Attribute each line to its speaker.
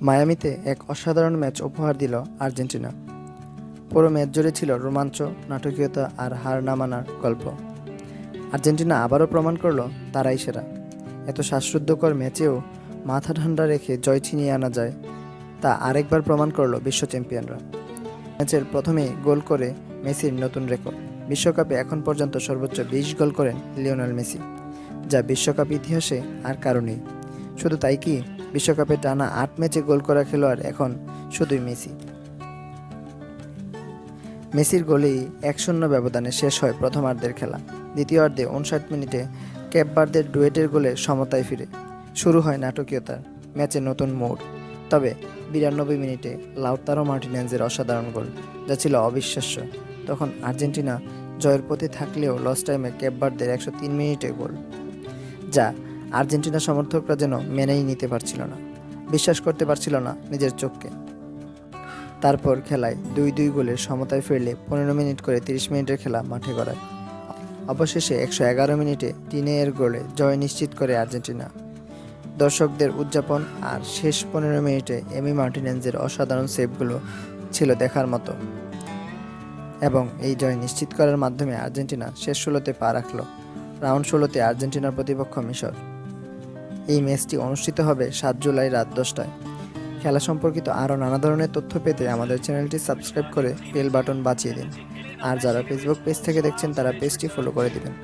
Speaker 1: মায়ামিতে এক অসাধারণ ম্যাচ উপহার দিল আর্জেন্টিনা। পুরো ম্যাচ জুড়ে ছিল রোমাঞ্চ, নাটকীয়তা আর হার না মানার গল্প। আর্জেন্টিনা আবারও প্রমাণ করল তারাই সেরা। এত শ্বাসরুদ্ধকর ম্যাচেও মাথা ঠান্ডা রেখে জয় ছিনিয়ে আনা যায়, তা আরেকবার প্রমাণ করল বিশ্ব চ্যাম্পিয়নরা। ম্যাচের প্রথমেই গোল করে মেসির নতুন রেকর্ড। বিশ্বকাপে এখন পর্যন্ত সর্বোচ্চ 20 গোল করেন লিওনেল মেসি, যা বিশ্বকাপ ইতিহাসে আর কারো নেই। শুধু তাই কি, বিশ্বকাপে টানা 8 ম্যাচে গোল করা খেলোয়াড় এখন শুধুই মেসি। মেসির গোলেই 1-0 ব্যবধানে শেষ হয় প্রথমার্ধের খেলা। দ্বিতীয়ার্ধে 59 মিনিটে ক্যাপ ভার্দের ডুয়েটের গোলে সমতায় ফিরে শুরু হয় নাটকীয়তার ম্যাচে নতুন মোড়। তবে 92 মিনিটে লাউতারো মার্টিনেজের অসাধারণ গোল, যা ছিল অবিশ্বাস্য। তখন আর্জেন্টিনা জয়ের পথে থাকলেও লস টাইমে ক্যাপ ভার্দের 103 মিনিটে গোল, যা আর্জেন্টিনা সমর্থকরা যেন মেনেই নিতে পারছিল না, বিশ্বাস করতে পারছিল না নিজের চোখকে। তারপর খেলায় 2-2 গোলের সমতায় ফিরলে 15 মিনিট করে 30 মিনিটের খেলা মাঠে গড়ায়। অবশেষে 111 মিনিটে টিনে-এর গোলে জয় নিশ্চিত করে আর্জেন্টিনা। দর্শকদের উদযাপন আর শেষ 15 মিনিটে এমি মার্টিনেজের অসাধারণ সেভগুলো ছিল দেখার মতো, এবং এই জয় নিশ্চিত করার মাধ্যমে আর্জেন্টিনা শেষ 16তে পা রাখল। রাউন্ড 16তে আর্জেন্টিনার প্রতিপক্ষ মিশর। এই ম্যাচটি অনুষ্ঠিত হবে 7 জুলাই রাত 10টায়। খেলা সম্পর্কিত আরও নানা ধরনের তথ্য পেতে আমাদের চ্যানেলটি সাবস্ক্রাইব করে বেল বাটন বাজিয়ে দিন। আর যারা ফেসবুক পেজ থেকে দেখছেন তারা পেজটি ফলো করে দিবেন।